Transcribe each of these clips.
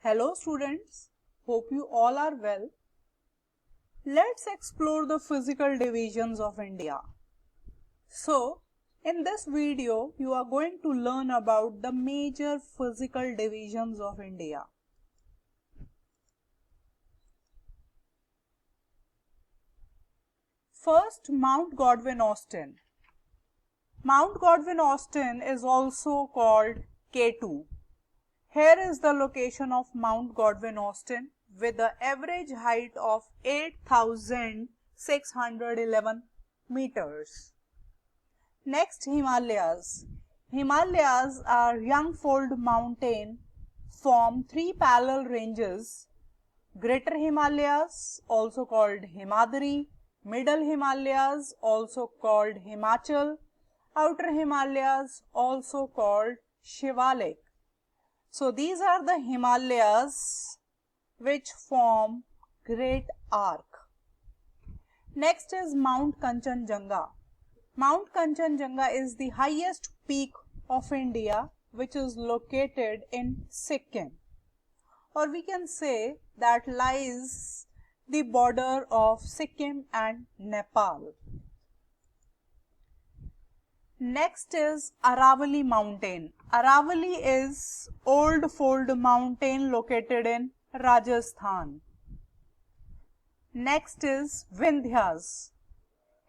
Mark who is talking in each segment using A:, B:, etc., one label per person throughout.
A: Hello students, hope you all are well. Let's explore the physical divisions of India. So, in this video, you are going to learn about the major physical divisions of India. First, Mount Godwin-Austen. Mount Godwin-Austen is also called K2. Here is the location of Mount Godwin-Austen with the average height of 8,611 meters. Next, Himalayas. Himalayas are young-fold mountain form three parallel ranges: Greater Himalayas, also called Himadri; Middle Himalayas, also called Himachal; Outer Himalayas, also called Shivalik. So these are the Himalayas which form Great Arc. Next is Mount Kanchenjunga. Mount Kanchenjunga is the highest peak of India which is located in Sikkim, or we can say that lies the border of Sikkim and Nepal. Next is Aravalli Mountain. Aravalli is old fold mountain located in Rajasthan. Next is Vindhyas.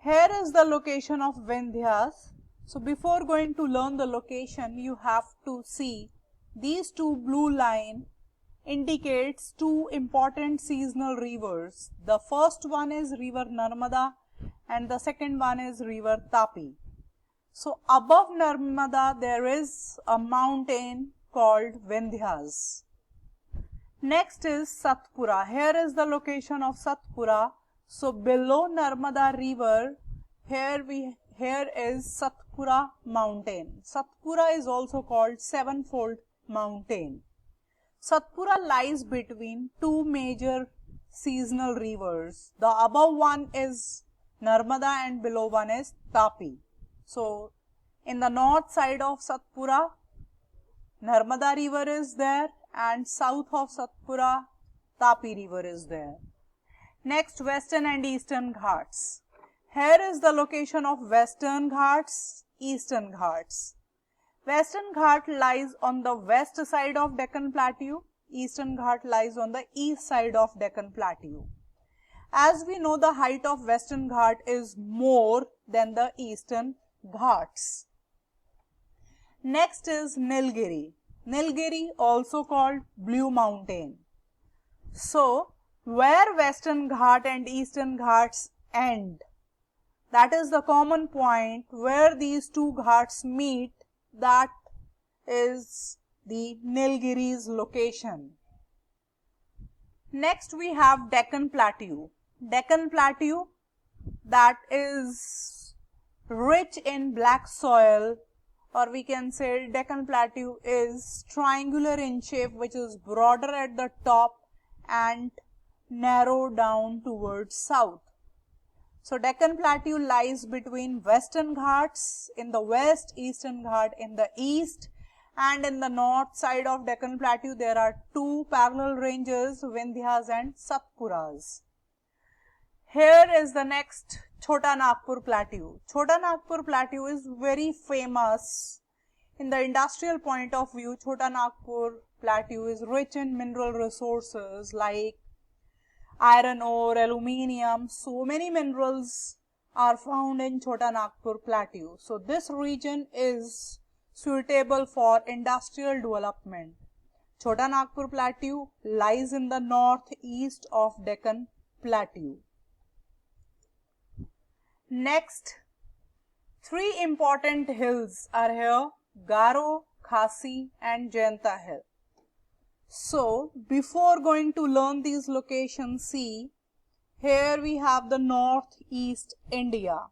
A: Here is the location of Vindhyas. So before going to learn the location, you have to see these two blue line indicates two important seasonal rivers. The first one is river Narmada and the second one is river Tapi. So above Narmada there is a mountain called Vindhyas. Next is Satpura. Here is the location of Satpura. So below Narmada river, here is Satpura mountain. Satpura is also called sevenfold mountain. Satpura lies between two major seasonal rivers. The above one is Narmada and below one is Tapi. So, in the north side of Satpura, Narmada river is there, and south of Satpura, Tapi river is there. Next, Western and Eastern Ghats. Here is the location of Western Ghats, Eastern Ghats. Western Ghat lies on the west side of Deccan Plateau. Eastern Ghat lies on the east side of Deccan Plateau. As we know, the height of Western Ghat is more than the Eastern Ghats. Next is Nilgiri. Nilgiri, also called Blue Mountain. So, where Western Ghat and Eastern Ghats end, that is the common point where these two ghats meet, that is the Nilgiri's location. Next we have Deccan Plateau. Deccan Plateau, that is rich in black soil, or we can say Deccan Plateau is triangular in shape, which is broader at the top and narrow down towards south. So Deccan Plateau lies between Western Ghats in the west, Eastern Ghat in the east, and in the north side of Deccan Plateau there are two parallel ranges, Vindhyas and Satpuras. Here is the next Chota Nagpur Plateau. Chota Nagpur Plateau is very famous. In the industrial point of view, Chota Nagpur Plateau is rich in mineral resources like iron ore, aluminium. So many minerals are found in Chota Nagpur Plateau. So this region is suitable for industrial development. Chota Nagpur Plateau lies in the northeast of Deccan Plateau. Next, three important hills are here: Garo, Khasi and Jayanta Hill. So, before going to learn these locations, see, here we have the Northeast India.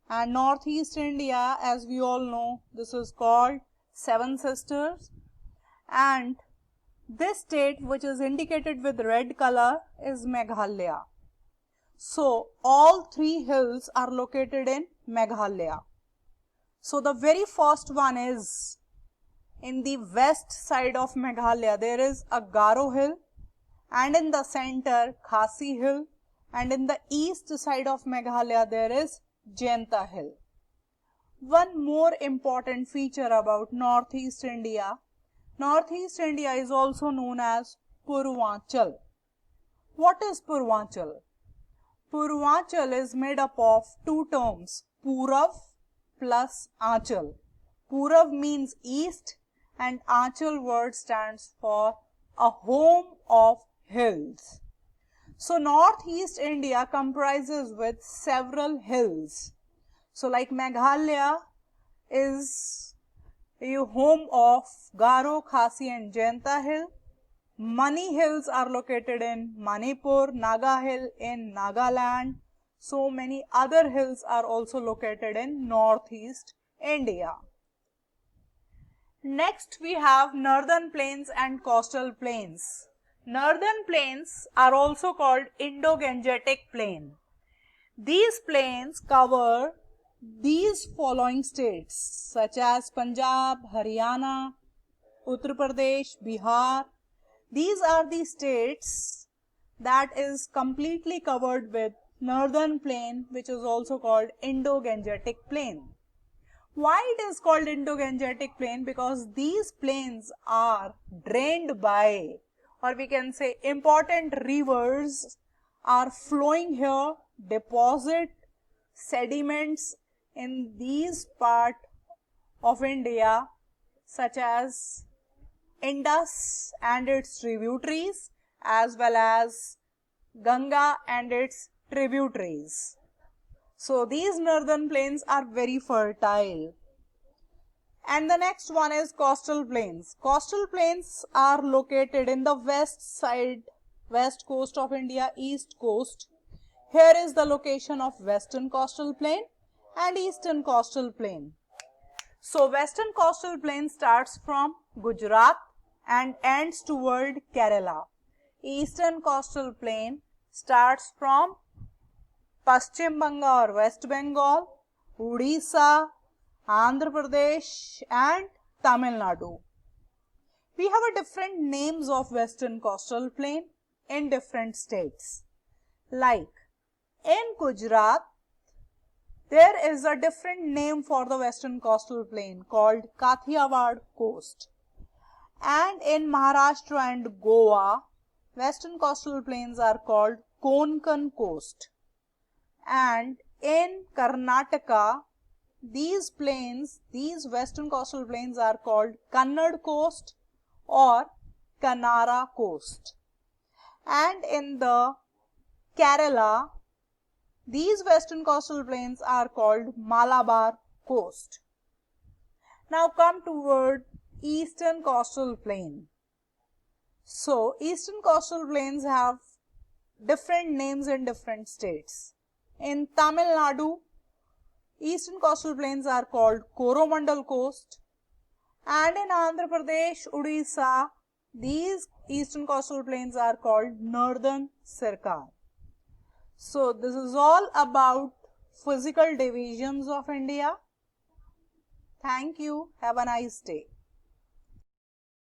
A: And Northeast India, as we all know, this is called Seven Sisters. And this state, which is indicated with red color, is Meghalaya. So, all three hills are located in Meghalaya. So, the very first one is in the west side of Meghalaya there is a Garo hill, and in the center Khasi hill, and in the east side of Meghalaya there is Jaintia hill. One more important feature about Northeast India. Northeast India is also known as Purvanchal. What is Purvanchal? Purvanchal is made up of two terms, Purav plus Aanchal. Purav means east and Aanchal word stands for a home of hills. So Northeast India comprises with several hills. So like Meghalaya is a home of Garo, Khasi and Jaintia hill. Mani hills are located in Manipur, Naga hill in Nagaland. So many other hills are also located in Northeast India. Next we have northern plains and coastal plains. Northern plains are also called Indo-Gangetic Plain. These plains cover these following states such as Punjab, Haryana, Uttar Pradesh, Bihar. These are the states that is completely covered with northern plain, which is also called Indo-Gangetic Plain. Why it is called Indo-Gangetic Plain? Because these plains are drained by, or we can say important rivers are flowing here, deposit sediments in these part of India such as Indus and its tributaries as well as Ganga and its tributaries. So these northern plains are very fertile. And the next one is coastal plains. Coastal plains are located in the west side, west coast of India, east coast. Here is the location of western coastal plain and eastern coastal plain. So western coastal plain starts from Gujarat and ends toward Kerala. Eastern coastal plain starts from Paschim Bengal or West Bengal, Odisha, Andhra Pradesh and Tamil Nadu. We have a different names of western coastal plain in different states. Like in Gujarat, there is a different name for the western coastal plain called Kathiawar coast. And in Maharashtra and Goa, western coastal plains are called Konkan coast. And in Karnataka, these western coastal plains are called Kannad coast or Kanara coast. And in the Kerala, these western coastal plains are called Malabar coast. Now come toward eastern coastal plain. So eastern coastal plains have different names in different states. In Tamil Nadu, eastern coastal plains are called Coromandel coast, and in Andhra Pradesh, Odisha, these eastern coastal plains are called Northern Sircar. So this is all about physical divisions of India. Thank you. Have a nice day.